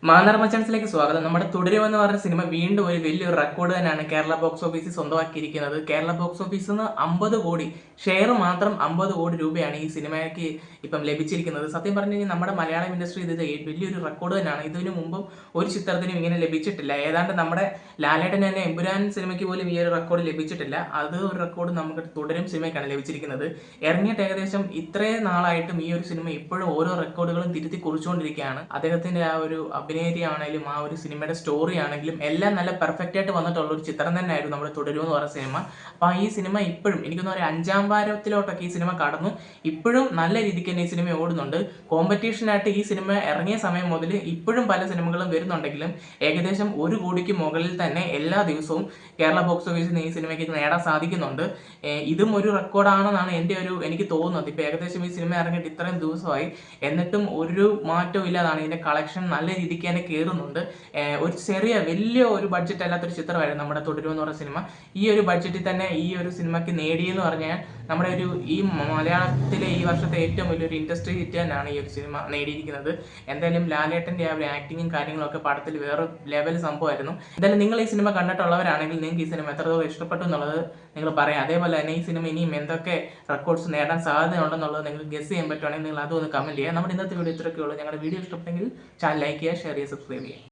മാന്നാർ മച്ചാൻസിലേക്ക് സ്വാഗതം. നമ്മുടെ തുടരുമെന്ന് പറഞ്ഞ സിനിമ വീണ്ടും ഒരു വലിയൊരു റെക്കോർഡ് തന്നെയാണ് കേരള ബോക്സ് ഓഫീസിൽ സ്വന്തമാക്കിയിരിക്കുന്നത്. കേരള ബോക്സ് ഓഫീസിൽ നിന്ന് 50 കോടി ഷെയർ മാത്രം 50 കോടി രൂപയാണ് ഈ സിനിമയ്ക്ക് ഇപ്പം ലഭിച്ചിരിക്കുന്നത്. സത്യം പറഞ്ഞു കഴിഞ്ഞാൽ നമ്മുടെ മലയാളം ഇൻഡസ്ട്രി ഇത് വലിയൊരു റെക്കോർഡ് തന്നെയാണ്. ഇതിനു മുമ്പും ഒരു ചിത്രത്തിനും ഇങ്ങനെ ലഭിച്ചിട്ടില്ല. ഏതാണ്ട് നമ്മുടെ ലാലേട്ടൻ തന്നെ എമ്പുരാൻ സിനിമയ്ക്ക് പോലും ഈ ഒരു റെക്കോർഡ് ലഭിച്ചിട്ടില്ല. അത് ഒരു റെക്കോർഡ് നമുക്ക് തുടരും സിനിമയ്ക്കാണ് ലഭിച്ചിരിക്കുന്നത്. ഇറങ്ങിയിട്ട് ഏകദേശം ഇത്രയും നാളായിട്ടും ഈ ഒരു സിനിമ ഇപ്പോഴും ഓരോ റെക്കോർഡുകളും തിരുത്തി കുറിച്ചുകൊണ്ടിരിക്കുകയാണ്. അദ്ദേഹത്തിന്റെ ആ ഒരു അഭിനേരി ആണെങ്കിലും ആ ഒരു സിനിമയുടെ സ്റ്റോറി ആണെങ്കിലും എല്ലാം നല്ല പെർഫെക്റ്റ് ആയിട്ട് വന്നിട്ടുള്ള ഒരു ചിത്രം തന്നെയായിരുന്നു നമ്മുടെ തുടരുമെന്ന് പറയുന്ന സിനിമ. അപ്പോൾ ഈ സിനിമ ഇപ്പോഴും എനിക്കൊന്ന് ഒരു 5ാം വാരത്തിലോട്ടൊക്കെ ഈ സിനിമ കടന്നു. ഇപ്പോഴും നല്ല രീതിക്ക് തന്നെ ഈ സിനിമ ഓടുന്നുണ്ട്. കോമ്പറ്റീഷനായിട്ട് ഈ സിനിമ ഇറങ്ങിയ സമയം മുതൽ ഇപ്പോഴും പല സിനിമകളും വരുന്നുണ്ടെങ്കിലും ഏകദേശം 1 കോടിക്ക് മുകളിൽ തന്നെ എല്ലാ ദിവസവും കേരള ബോക്സ് ഓഫീസിൽ നിന്ന് ഈ സിനിമയ്ക്ക് നേടാൻ സാധിക്കുന്നുണ്ട്. ഇതും ഒരു റെക്കോർഡാണെന്നാണ് എനിക്ക് തോന്നുന്നത്. ഇപ്പോൾ ഏകദേശം ഈ സിനിമ ഇറങ്ങിയിട്ട് ഇത്രയും ദിവസമായി, എന്നിട്ടും ഒരു മാറ്റവും ഇല്ലാതാണ്. ഇതിന്റെ കളക്ഷൻ നല്ല രീതിക്ക് തന്നെ കയറുന്നുണ്ട്. ഒരു വലിയ ഒരു ബഡ്ജറ്റ് അല്ലാത്തൊരു ചിത്രമായിരുന്നു നമ്മുടെ തുടരുമെന്ന് പറഞ്ഞ സിനിമ. ഈ ഒരു ബഡ്ജറ്റിൽ തന്നെ ഈ ഒരു സിനിമയ്ക്ക് നേടിയെന്ന് പറഞ്ഞാൽ നമ്മുടെ ഈ മലയാളത്തിലെ ഈ വർഷത്തെ ഏറ്റവും വലിയൊരു ഇൻഡസ്ട്രി ഹിറ്റ് തന്നെയാണ് ഈ ഒരു സിനിമ നേടിയിരിക്കുന്നത്. എന്തായാലും ലാലേട്ടന്റെ ആ ഒരു ആക്ടിങ്ങും കാര്യങ്ങളൊക്കെ പടത്തിൽ വേറെ ലെവൽ സംഭവമായിരുന്നു. എന്തായാലും നിങ്ങൾ ഈ സിനിമ കണ്ടിട്ടുള്ളവരാണെങ്കിൽ നിങ്ങൾക്ക് ഈ സിനിമ എത്രത്തോളം ഇഷ്ടപ്പെട്ടു എന്നുള്ളത് നിങ്ങൾ പറയാം. അതേപോലെ തന്നെ ഈ സിനിമ ഇനിയും എന്തൊക്കെ റെക്കോർഡ്സ് നേടാൻ സാധ്യതയുണ്ടെന്നുള്ളത് നിങ്ങൾക്ക് ഗസ് ചെയ്യാൻ പറ്റുവാണെങ്കിൽ നിങ്ങൾ അതൊന്ന് കമന്റ് ചെയ്യുക. നമ്മുടെ ഇന്നത്തെ വീഡിയോ ഇത്രയൊക്കെ ഉള്ളൂ. ഞങ്ങളുടെ വീഡിയോ ഇഷ്ടപ്പെട്ടെങ്കിൽ ചാനൽ ലൈക്ക് ചെയ്യുക, ഷെയർ ചെയ്യുക, സബ്സ്ക്രൈബ് ചെയ്യുക.